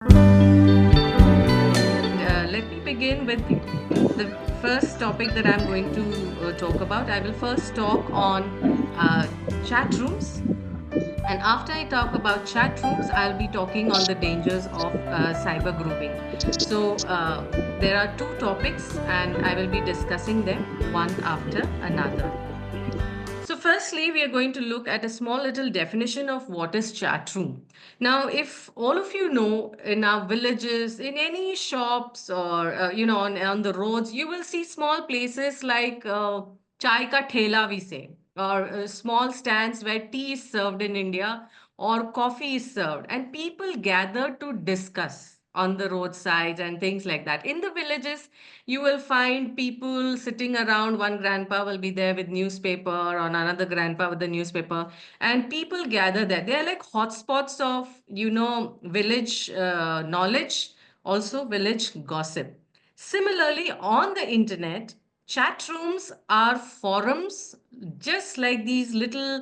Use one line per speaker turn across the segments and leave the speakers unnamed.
Let me begin with the first topic that I'm going to talk about. I will first talk on chat rooms. And after I talk about chat rooms, I'll be talking on the dangers of cyber grooming. So there are two topics, and I will be discussing them one after another. So, firstly, we are going to look at a small little definition of what is chat room. Now, if all of you know, in our villages, in any shops or on the roads, you will see small places like chai ka thela we say, or small stands where tea is served in India or coffee is served, and people gather to discuss on the roadside and things like that. In the villages, you will find people sitting around. One grandpa will be there with newspaper, or another grandpa with the newspaper, and people gather there. They are like hotspots of village knowledge, also village gossip. Similarly, on the internet, chat rooms are forums just like these little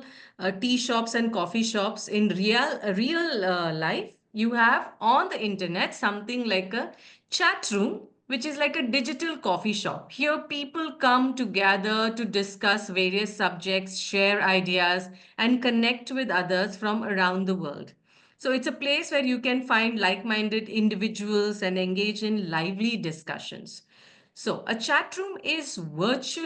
tea shops and coffee shops. In real life, you have on the internet something like a chat room, which is like a digital coffee shop. Here, people come together to discuss various subjects, share ideas, and connect with others from around the world. So, it's a place where you can find like minded individuals and engage in lively discussions. So, a chat room is it's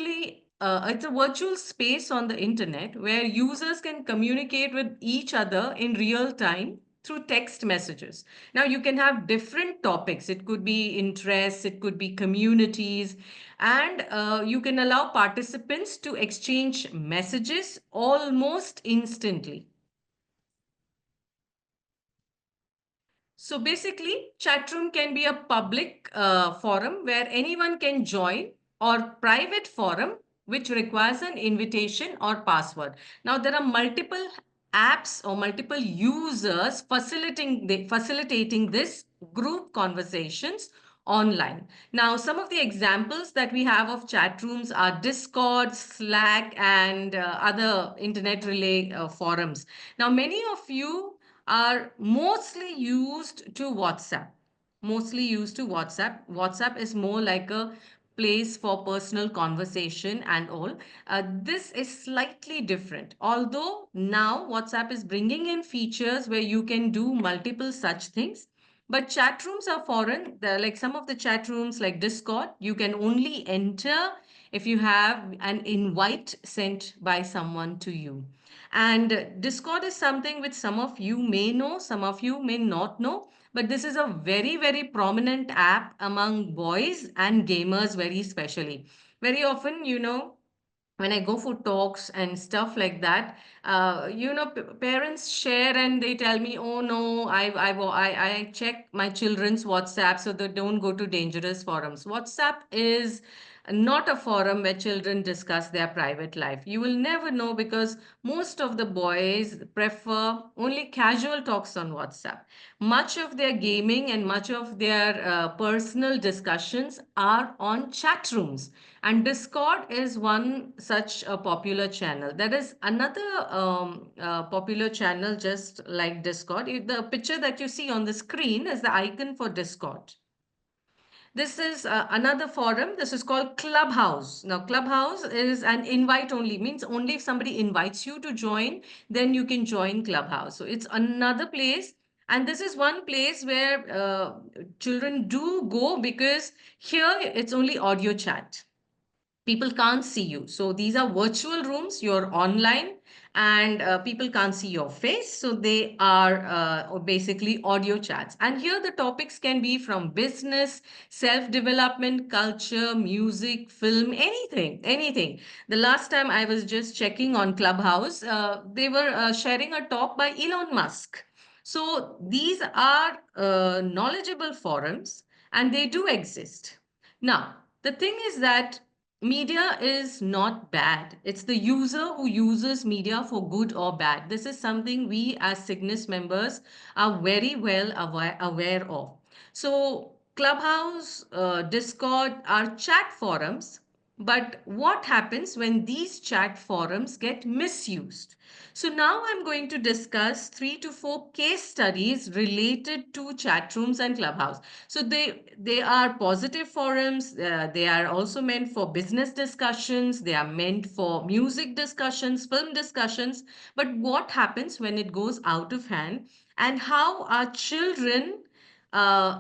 a virtual space on the internet where users can communicate with each other in real time through text messages. Now, you can have different topics. It could be interests, it could be communities, and you can allow participants to exchange messages almost instantly. So basically, chatroom can be a public forum where anyone can join, or private forum which requires an invitation or password. Now there are multiple apps or multiple users facilitating this group conversations online. Now some of the examples that we have of chat rooms are Discord, Slack, and other internet relay forums. Now many of you are mostly used to WhatsApp. Mostly used to WhatsApp. WhatsApp is more like a place for personal conversation and all. This is slightly different. Although now WhatsApp is bringing in features where you can do multiple such things. But chat rooms are foreign. They're like some of the chat rooms, like Discord, you can only enter if you have an invite sent by someone to you. And Discord is something which some of you may know, some of you may not know, but this is a very, very prominent app among boys and gamers, very especially. Very often, when I go for talks and stuff like that, parents share and they tell me, "Oh no, I check my children's WhatsApp so they don't go to dangerous forums." WhatsApp is not a forum where children discuss their private life. You will never know because most of the boys prefer only casual talks on WhatsApp. Much of their gaming and much of their personal discussions are on chat rooms. And Discord is one such a popular channel. There is another popular channel just like Discord. The picture that you see on the screen is the icon for Discord. This is another forum. This is called Clubhouse. Now, Clubhouse is an invite only, means only if somebody invites you to join, then you can join Clubhouse. So it's another place. And this is one place where children do go because here it's only audio chat. People can't see you. So these are virtual rooms, you're online, and people can't see your face. So they are basically audio chats. And here the topics can be from business, self development, culture, music, film, anything, anything. The last time I was just checking on Clubhouse, they were sharing a talk by Elon Musk. So these are knowledgeable forums and they do exist. Now, the thing is that media is not bad. It's the user who uses media for good or bad. This is something we as SIGNIS members are very well aware of. So, Clubhouse, Discord are chat forums, But what happens when these chat forums get misused? So now I'm going to discuss 3 to 4 case studies related to chat rooms and Clubhouse. So they are positive forums. They are also meant for business discussions. They are meant for music discussions, film discussions. But what happens when it goes out of hand, and how our children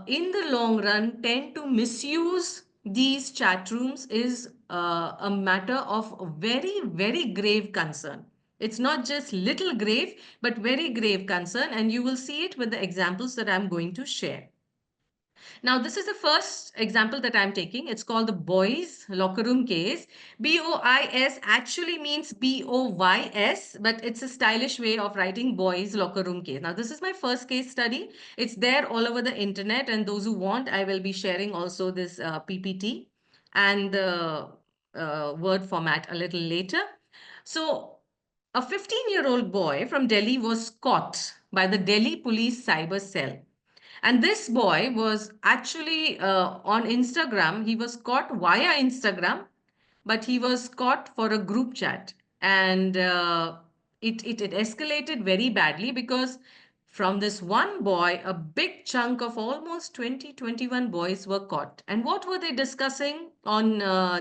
in the long run tend to misuse these chat rooms is a matter of very, very grave concern. It's not just little grave, but very grave concern, and you will see it with the examples that I'm going to share. Now, this is the first example that I'm taking. It's called the boys locker room case. BOIS actually means BOYS, but it's a stylish way of writing boys locker room case. Now, this is my first case study. It's there all over the internet, and those who want, I will be sharing also this PPT and the word format a little later. So, a 15-year-old boy from Delhi was caught by the Delhi police cyber cell. And this boy was actually on Instagram. He was caught via Instagram, but he was caught for a group chat. And it escalated very badly because from this one boy, a big chunk of almost 20, 21 boys were caught. And what were they discussing on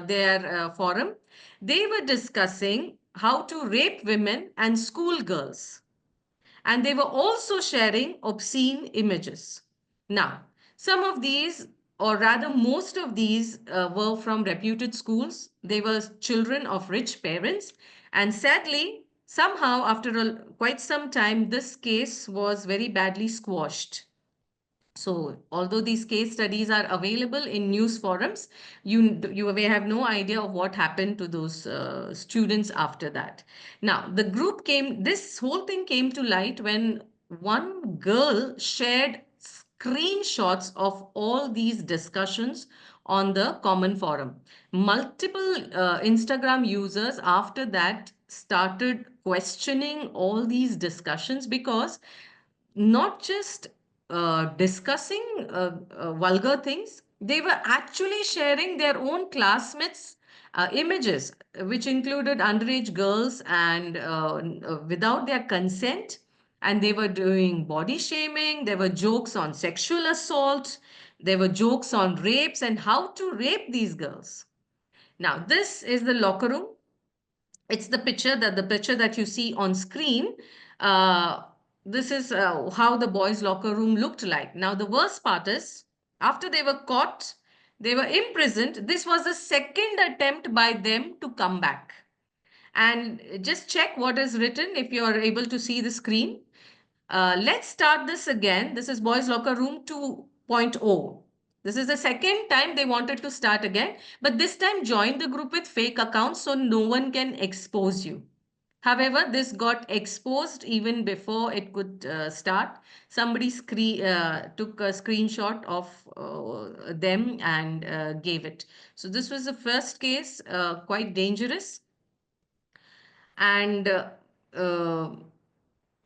their forum? They were discussing how to rape women and schoolgirls, and they were also sharing obscene images. Now, some of these, or rather most of these, were from reputed schools. They were children of rich parents. And sadly, somehow, after quite some time, this case was very badly squashed. So, although these case studies are available in news forums, you may have no idea of what happened to those students after that. Now, this whole thing came to light when one girl shared screenshots of all these discussions on the common forum. Multiple Instagram users after that started questioning all these discussions because not just discussing vulgar things, they were actually sharing their own classmates' images, which included underage girls and without their consent. And they were doing body shaming, there were jokes on sexual assault, there were jokes on rapes and how to rape these girls. Now, this is the locker room. It's the picture that you see on screen. Uh, this is how the boys' locker room looked like. Now, the worst part is, after they were caught, they were imprisoned. This was the second attempt by them to come back. And just check what is written if you are able to see the screen. Let's start this again. This is Boys Locker Room 2.0. This is the second time they wanted to start again, but this time join the group with fake accounts so no one can expose you. However, this got exposed even before it could start. Somebody took a screenshot of them and gave it. So this was the first case, quite dangerous. And uh,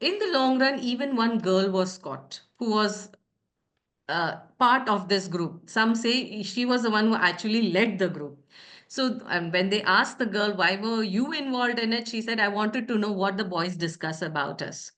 in the long run, even one girl was caught who was part of this group. Some say she was the one who actually led the group. So, when they asked the girl, why were you involved in it? She said, I wanted to know what the boys discuss about us.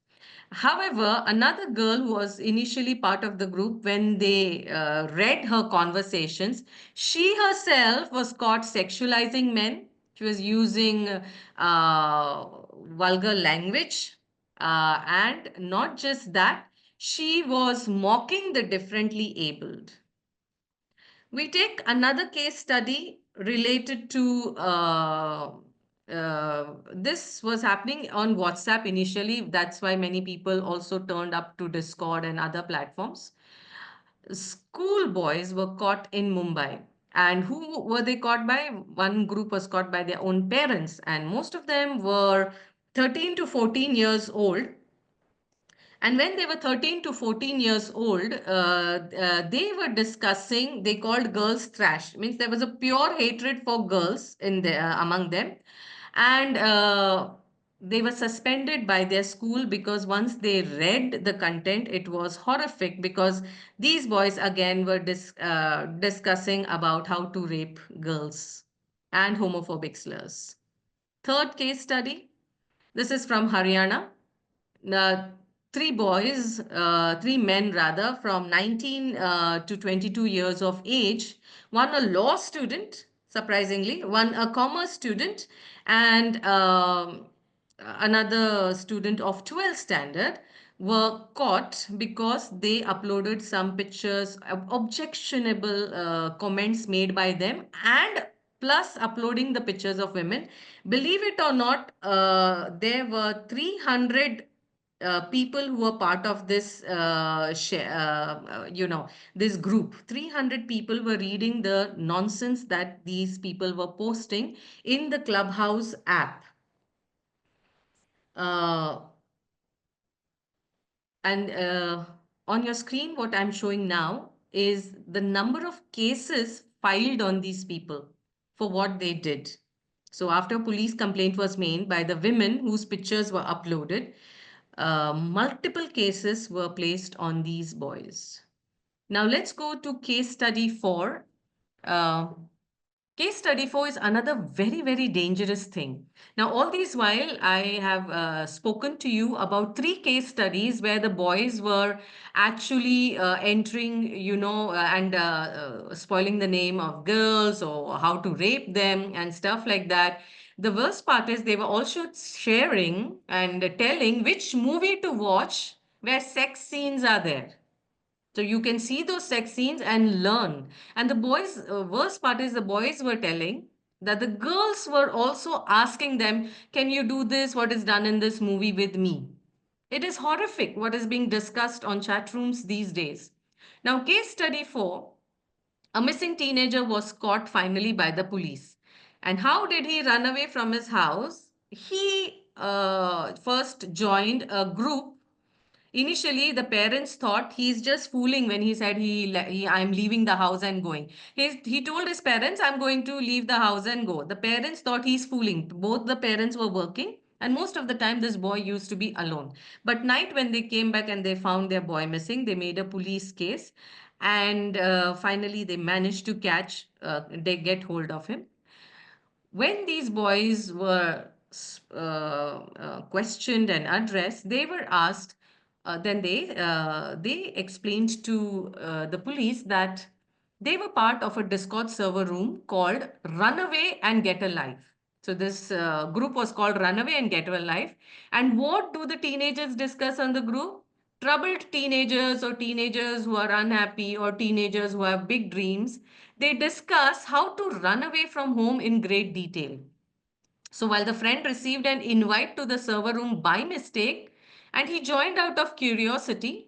However, another girl who was initially part of the group, when they read her conversations, she herself was caught sexualizing men. She was using vulgar language. And not just that, she was mocking the differently abled. We take another case study related to this was happening on WhatsApp initially. That's why many people also turned up to Discord and other platforms. School boys were caught in Mumbai. And who were they caught by? One group was caught by their own parents, and most of them were 13 to 14 years old. And when they were 13 to 14 years old, they were discussing, they called girls trash. Means there was a pure hatred for girls among them. And they were suspended by their school because once they read the content, it was horrific because these boys again were discussing about how to rape girls. and homophobic slurs. Third case study, this is from Haryana. uh, three men rather, from 19 to 22 years of age, one a law student, surprisingly, one a commerce student, and another student of 12th standard were caught because they uploaded some pictures, objectionable comments made by them, and plus uploading the pictures of women. Believe it or not, there were 300 people who were part of this this group. 300 people were reading the nonsense that these people were posting in the Clubhouse app. uh, and on your screen, what I'm showing now is the number of cases filed on these people for what they did. So after police complaint was made by the women whose pictures were uploaded, multiple cases were placed on these boys. Now let's go to case study 4. Uh, Case study 4 is another very, very dangerous thing. Now, all these while, I have spoken to you about 3 case studies where the boys were actually entering, and spoiling the name of girls or how to rape them and stuff like that. The worst part is they were also sharing and telling which movie to watch where sex scenes are there. So you can see those sex scenes and learn. And the boys, worst part is the boys were telling that the girls were also asking them, can you do this? What is done in this movie with me? It is horrific what is being discussed on chat rooms these days. Now, case study 4, a missing teenager was caught finally by the police. And how did he run away from his house? He first joined a group. Initially, the parents thought he's just fooling when he said I'm leaving the house and going. He told his parents, I'm going to leave the house and go. The parents thought he's fooling. Both the parents were working, and most of the time this boy used to be alone. But night when they came back and they found their boy missing, they made a police case, and finally they managed to they get hold of him. When these boys were questioned and addressed, they were asked, then they explained to the police that they were part of a Discord server room called Runaway and Get Alive. So this group was called Runaway and Get Alive. And what do the teenagers discuss on the group? Troubled teenagers, or teenagers who are unhappy, or teenagers who have big dreams. They discuss how to run away from home in great detail. So while the friend received an invite to the server room by mistake and he joined out of curiosity,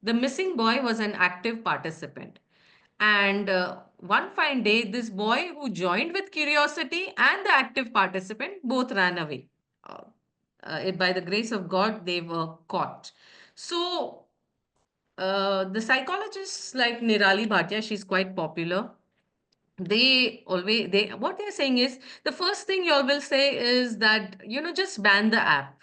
the missing boy was an active participant. And one fine day, this boy who joined with curiosity and the active participant both ran away. Uh, by the grace of God, they were caught. So the psychologists like Nirali Bhatia, she's quite popular. They what they're saying is, the first thing y'all will say is that, just ban the app.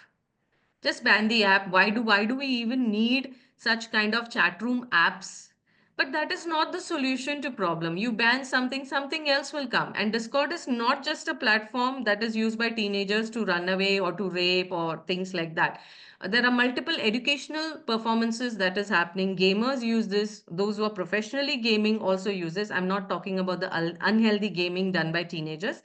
Just ban the app. Why do we even need such kind of chat room apps? But that is not the solution to problem. You ban something, something else will come. And Discord is not just a platform that is used by teenagers to run away or to rape or things like that. There are multiple educational performances that is happening. Gamers use this. Those who are professionally gaming also use this. I'm not talking about the unhealthy gaming done by teenagers.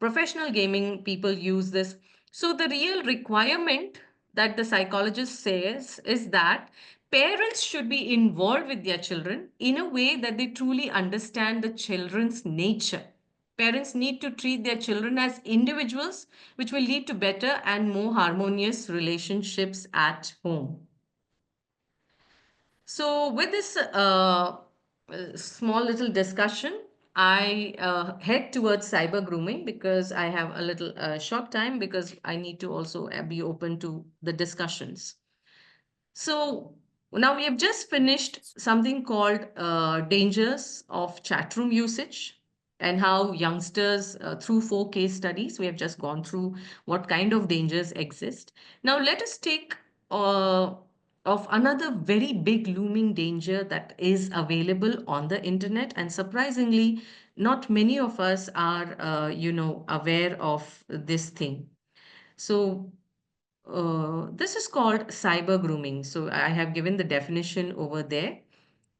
Professional gaming people use this. So the real requirement that the psychologist says is that parents should be involved with their children in a way that they truly understand the children's nature. Parents need to treat their children as individuals, which will lead to better and more harmonious relationships at home. So, with this small little discussion, I head towards cyber grooming because I have a little short time, because I need to also be open to the discussions. So now we have just finished something called dangers of chat room usage, and how youngsters, through 4 case studies, we have just gone through what kind of dangers exist. Now let us take uh, of another very big looming danger that is available on the internet, and surprisingly, not many of us are, aware of this thing. So, this is called cyber grooming. So, I have given the definition over there.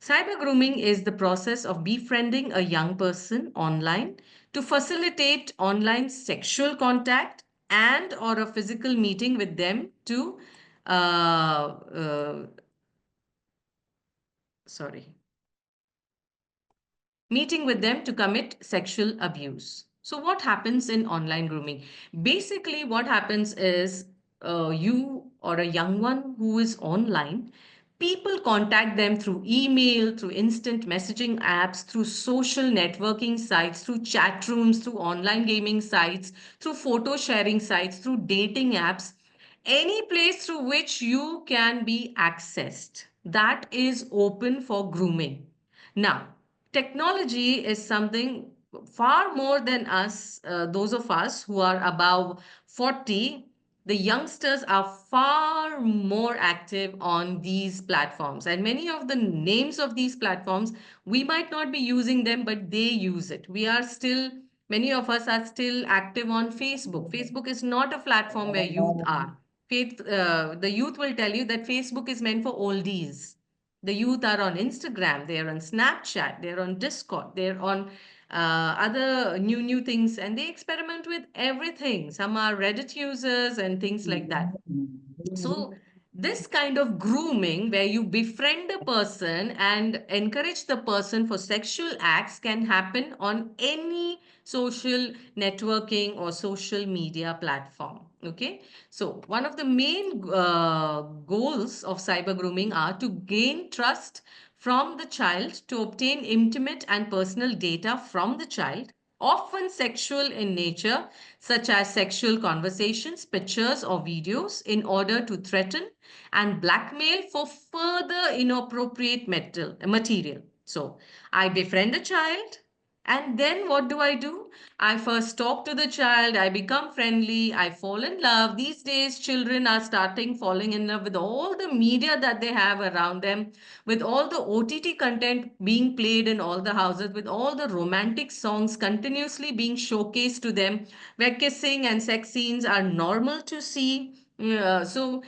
Cyber grooming is the process of befriending a young person online to facilitate online sexual contact and or a physical meeting with them to sorry meeting with them to commit sexual abuse. So, what happens in online grooming? Basically, what happens is you or a young one who is online, people contact them through email, through instant messaging apps, through social networking sites, through chat rooms, through online gaming sites, through photo sharing sites, through dating apps, any place through which you can be accessed. That is open for grooming. Now, technology is something far more than us, those of us who are above 40. The youngsters are far more active on these platforms. And many of the names of these platforms, we might not be using them, but they use it. Many of us are still active on Facebook. Facebook is not a platform where youth are. The youth will tell you that Facebook is meant for oldies. The youth are on Instagram, they're on Snapchat, they're on Discord, they're on other new things, and they experiment with everything. Some are Reddit users and things like that. So, this kind of grooming, where you befriend a person and encourage the person for sexual acts, can happen on any social networking or social media platform. Okay. So, one of the main goals of cyber grooming are to gain trust from the child, to obtain intimate and personal data from the child, often sexual in nature, such as sexual conversations, pictures, or videos, in order to threaten and blackmail for further inappropriate material. So, I befriend a child, and then what do? I first talk to the child, I become friendly, I fall in love. These days, children are starting falling in love with all the media that they have around them, with all the OTT content being played in all the houses, with all the romantic songs continuously being showcased to them, where kissing and sex scenes are normal to see. For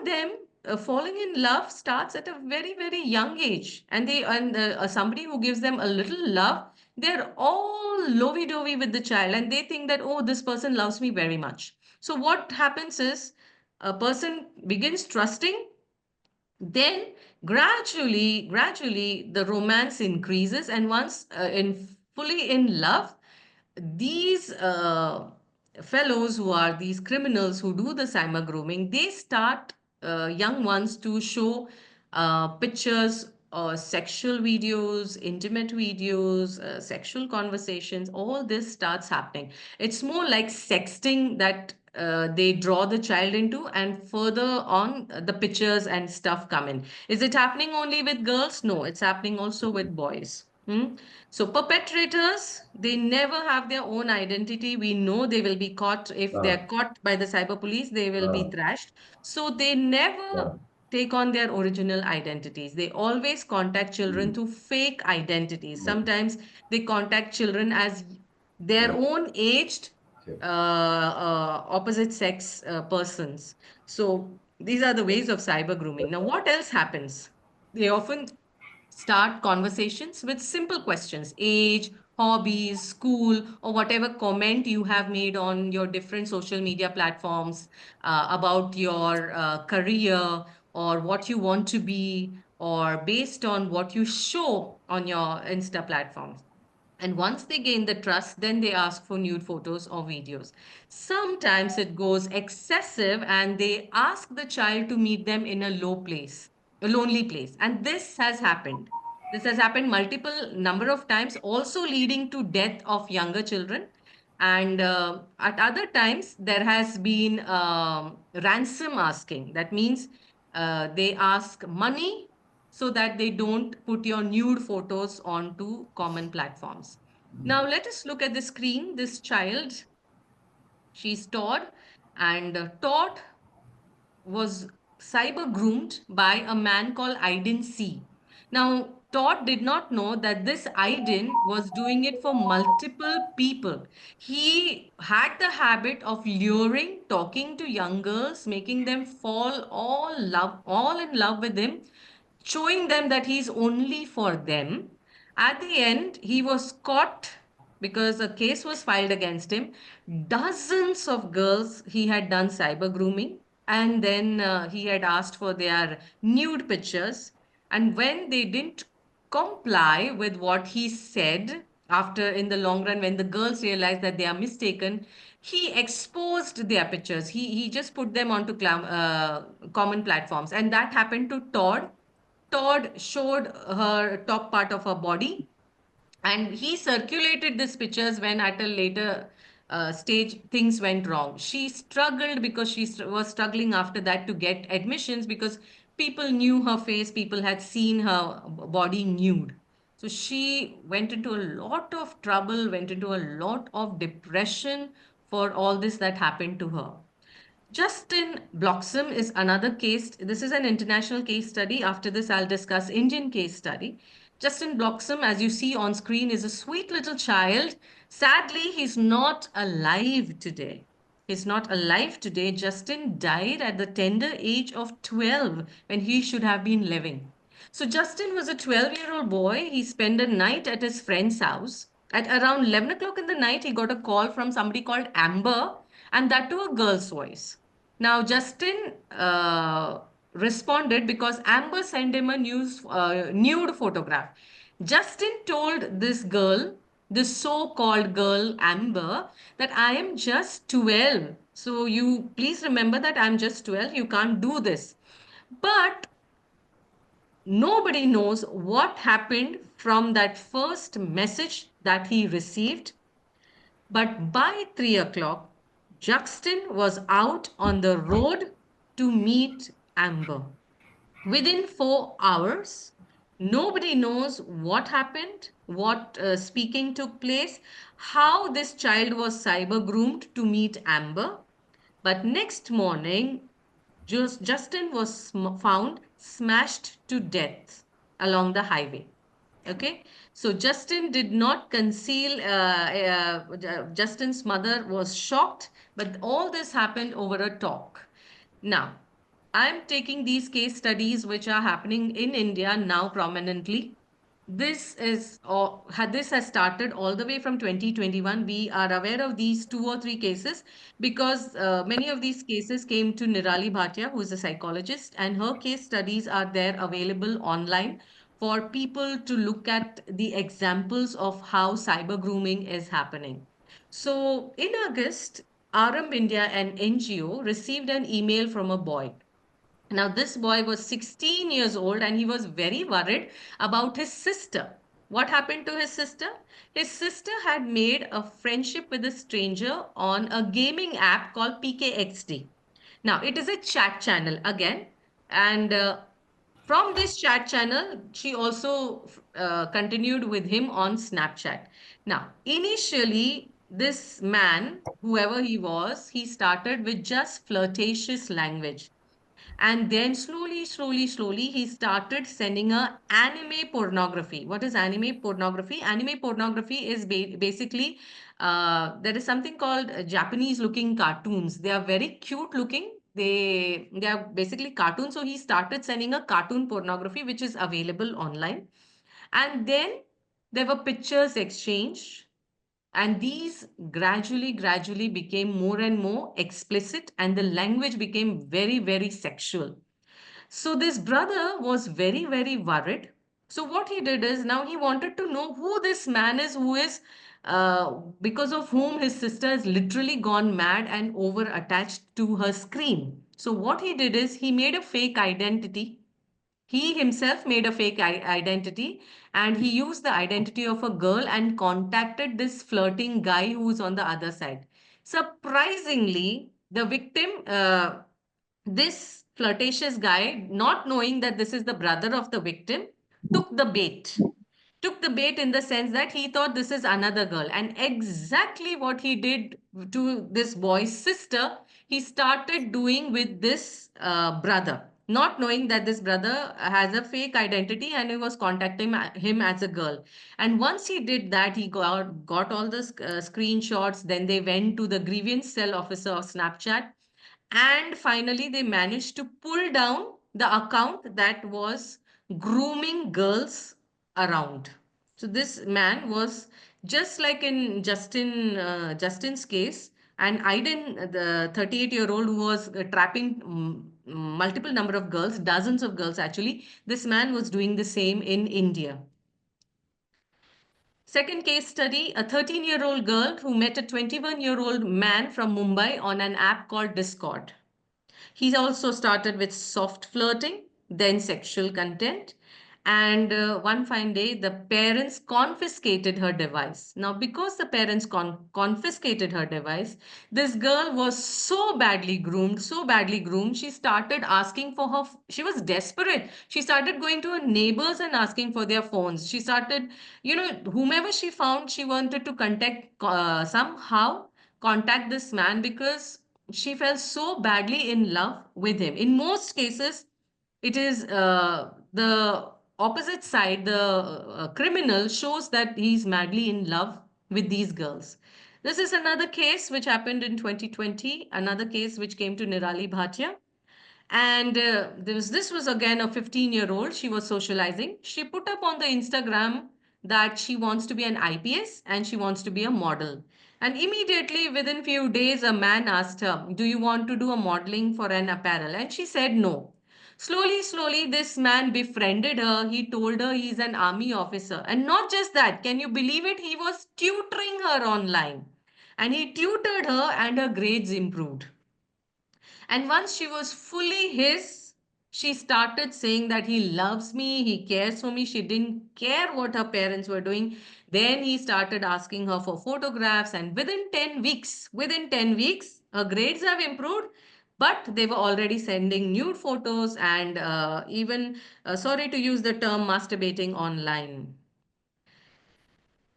them, falling in love starts at a very young age, and somebody who gives them a little love, they're all lovey-dovey with the child, and they think that, oh, this person loves me very much. So what happens is a person begins trusting, then gradually the romance increases, and once in fully in love, these fellows who are these criminals who do the cyber grooming, they start young ones to show pictures or sexual videos, intimate videos, sexual conversations. All this starts happening. It's more like sexting that they draw the child into, and further on, the pictures and stuff come in. Is it happening only with girls? No, it's happening also with boys. Hmm? So perpetrators, they never have their own identity. We know they will be caught. If
uh,
they're caught by the cyber police, they will be
uh,
thrashed. So they never
yeah.
take on their original identities. They always contact children
Mm.
through fake identities.
Okay.
Sometimes they contact children as their
Yeah.
own aged
Okay.
opposite sex persons. So these are the ways of cyber grooming. Now, what else happens? They often start conversations with simple questions: age, hobbies, school, or whatever comment you have made on your different social media platforms about your career, or what you want to be, or based on what you show on your Insta platforms. And once they gain the trust, then they ask for nude photos or videos. Sometimes it goes excessive, and they ask the child to meet them in a a lonely place. And this has happened. This has happened multiple number of times, also leading to death of younger children. And at other times, there has been ransom asking. That means they ask money so that they don't put your nude photos onto common platforms. Now, let us look at the screen. This child, she's Todd, and Todd was cyber groomed by a man called Aiden C. Now, Todd did not know that this Aiden was doing it for multiple people. He had the habit of luring, talking to young girls, making them fall all in love with him, showing them that he's only for them. At the end, he was caught because a case was filed against him. Dozens of girls he had done cyber grooming, and then he had asked for their nude pictures. And when they didn't comply with what he said, after in the long run, when the girls realized that they are mistaken, he exposed their pictures. He just put them onto common platforms, and that happened to Todd. Todd showed her top part of her body, and he circulated these pictures when at a later stage things went wrong. She struggled because was struggling after that to get admissions because people knew her face, people had seen her body nude. So she went into a lot of trouble, went into a lot of depression for all this that happened to her. Justin Bloxham is another case. This is an international case study. After this, I'll discuss Indian case study. Justin Bloxham, as you see on screen, is a sweet little child. Sadly, he's not alive today. He's not alive today. Justin died at the tender age of 12 when he should have been living. So Justin was a 12-year-old boy. He spent a night at his friend's house. At around 11 o'clock in the night, he got a call from somebody called Amber, and that to a girl's voice. Now, Justin responded because Amber sent him a nude photograph. Justin told this girl, this so-called girl, Amber, that I am just 12. So you please remember that I'm just 12. You can't do this. But nobody knows what happened from that first message that he received. But by 3 o'clock, Justin was out on the road to meet Amber. Within 4 hours, nobody knows what happened, what speaking took place, how this child was cyber groomed to meet Amber. But next morning, Justin was found smashed to death along the highway. Okay, so Justin did not conceal, Justin's mother was shocked, but all this happened over a talk. Now, I'm taking these case studies which are happening in India now prominently. This has started all the way from 2021. We are aware of these 2 or 3 cases because many of these cases came to Nirali Bhatia, who is a psychologist, and her case studies are there available online for people to look at the examples of how cyber grooming is happening. So in August, Aram India, an NGO, received an email from a boy. Now, this boy was 16 years old and he was very worried about his sister. What happened to his sister? His sister had made a friendship with a stranger on a gaming app called PKXD. Now, it is a chat channel again, and from this chat channel, she also continued with him on Snapchat. Now, initially, this man, whoever he was, he started with just flirtatious language. And then slowly, he started sending her anime pornography. What is anime pornography? Anime pornography is basically, there is something called Japanese looking cartoons. They are very cute looking. They are basically cartoons. So he started sending a cartoon pornography, which is available online. And then there were pictures exchanged, and these gradually became more and more explicit, and the language became very sexual. So this brother was very worried. So what he did is, now he wanted to know who this man is, who is because of whom his sister has literally gone mad and over attached to her screen. So what he did is, he made a fake identity. He himself made a fake identity, and he used the identity of a girl and contacted this flirting guy who's on the other side. Surprisingly, the victim, this flirtatious guy, not knowing that this is the brother of the victim, took the bait. Took the bait in the sense that he thought this is another girl. And exactly what he did to this boy's sister, he started doing with this brother. not knowing that this brother has a fake identity and he was contacting him as a girl. And once he did that, he got all the screenshots. Then they went to the grievance cell officer of Snapchat, and finally they managed to pull down the account that was grooming girls around. So this man was just like in Justin's case, and Aiden, the 38-year-old who was trapping multiple number of girls, dozens of girls actually. This man was doing the same in India. Second case study, a 13-year-old girl who met a 21-year-old man from Mumbai on an app called Discord. He also started with soft flirting, then sexual content. And one fine day, the parents confiscated her device. Now, because the parents confiscated her device, this girl was so badly groomed, she started asking for her. She was desperate. She started going to her neighbors and asking for their phones. She started, whomever she found, she wanted to somehow contact this man because she fell so badly in love with him. In most cases, it is the opposite side. The criminal shows that he's madly in love with these girls. This is another case which happened in 2020, another case which came to Nirali Bhatia. And this was again a 15-year-old. She was socializing. She put up on the Instagram that she wants to be an IPS and she wants to be a model. And immediately within few days, a man asked her, "Do you want to do a modeling for an apparel?" And she said no. Slowly, this man befriended her. He told her he's an army officer. And not just that, can you believe it? He was tutoring her online. And he tutored her and her grades improved. And once she was fully his, she started saying that he loves me, he cares for me. She didn't care what her parents were doing. Then he started asking her for photographs, and within 10 weeks, her grades have improved. But they were already sending nude photos and even, sorry to use the term, masturbating online.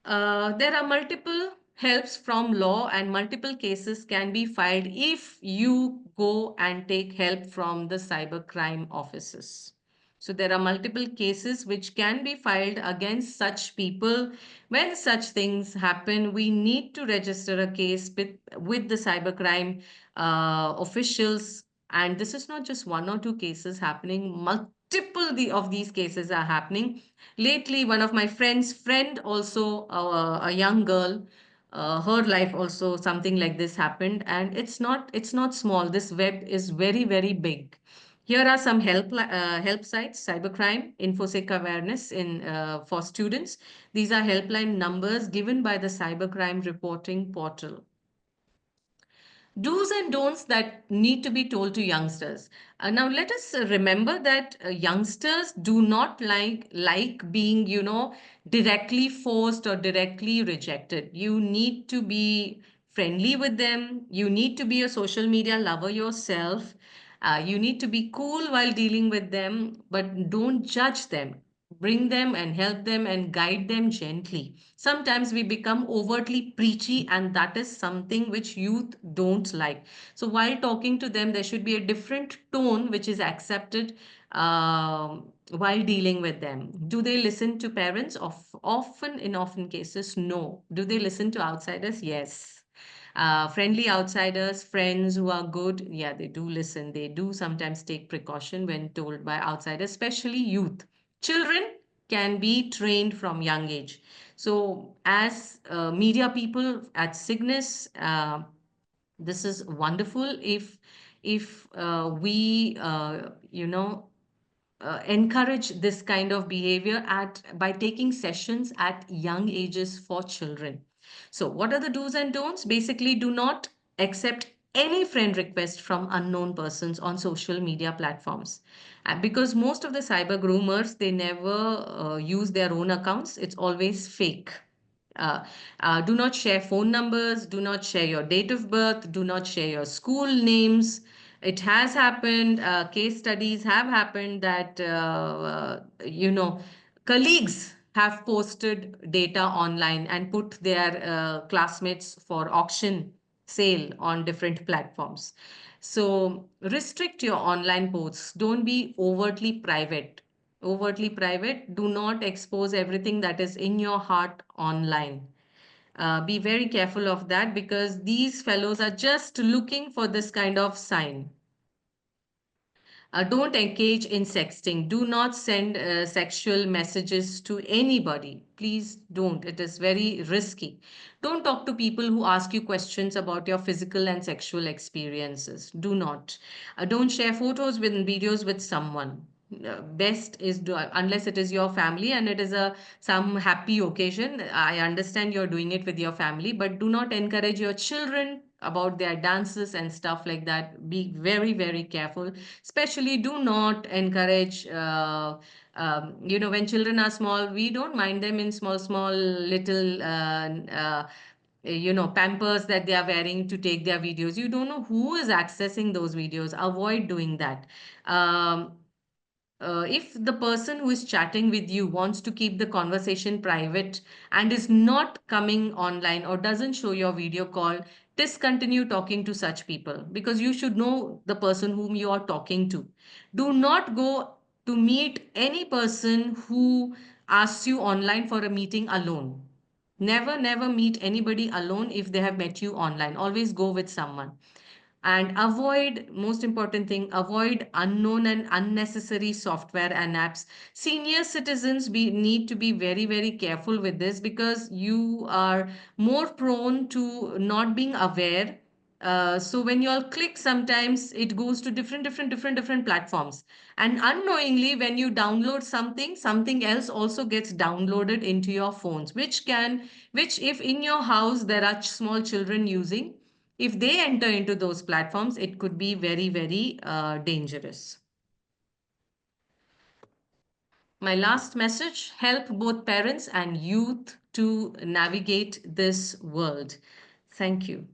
There are multiple helps from law, and multiple cases can be filed if you go and take help from the cybercrime offices. So there are multiple cases which can be filed against such people. When such things happen, we need to register a case with the cybercrime officials. And this is not just one or two cases happening, multiple of these cases are happening. Lately, one of my friend also, a young girl, her life also something like this happened, and it's not small. This web is very big. Here are some help sites: cybercrime, infosec awareness in for students. These are helpline numbers given by the cybercrime reporting portal. Do's and don'ts that need to be told to youngsters. Now let us remember that youngsters do not like being, directly forced or directly rejected. You need to be friendly with them. You need to be a social media lover yourself. You need to be cool while dealing with them, but don't judge them. Bring them and help them and guide them gently. Sometimes we become overtly preachy, and that is something which youth don't like. So, while talking to them, there should be a different tone which is accepted while dealing with them. Do they listen to parents? In often cases, no. Do they listen to outsiders? Yes. Friendly outsiders, friends who are good, yeah, they do listen. They do sometimes take precaution when told by outsiders, especially youth. Children can be trained from young age. So, as media people at SIGNIS, this is wonderful if we encourage this kind of behavior at by taking sessions at young ages for children. So, what are the do's and don'ts? Basically, do not accept any friend request from unknown persons on social media platforms. Because most of the cyber groomers, they never use their own accounts. It's always fake. Uh, do not share phone numbers, do not share your date of birth, do not share your school names. It has happened, case studies have happened that, colleagues have posted data online and put their classmates for auction sale on different platforms. So restrict your online posts. Don't be overtly private. Overtly private. Do not expose everything that is in your heart online. Be very careful of that because these fellows are just looking for this kind of sign. Don't engage in sexting. Do not send sexual messages to anybody. Please don't. It is very risky. Don't talk to people who ask you questions about your physical and sexual experiences. Do not. Don't share photos with videos with someone. Best is unless it is your family and it is a some happy occasion. I understand you're doing it with your family, but do not encourage your children about their dances and stuff like that. Be very, very careful. Especially do not encourage, when children are small, we don't mind them in small, small little, pampers that they are wearing to take their videos. You don't know who is accessing those videos. Avoid doing that. Um, if the person who is chatting with you wants to keep the conversation private and is not coming online or doesn't show your video call, discontinue talking to such people because you should know the person whom you are talking to. Do not go to meet any person who asks you online for a meeting alone. Never, never meet anybody alone if they have met you online. Always go with someone and avoid most important thing, avoid unknown and unnecessary software and apps. Senior citizens need to be very, very careful with this because you are more prone to not being aware. So when you all click, sometimes it goes to different platforms, and unknowingly when you download something, something else also gets downloaded into your phones, which if in your house there are small children using, if they enter into those platforms, it could be very, very dangerous. My last message: help both parents and youth to navigate this world. Thank you.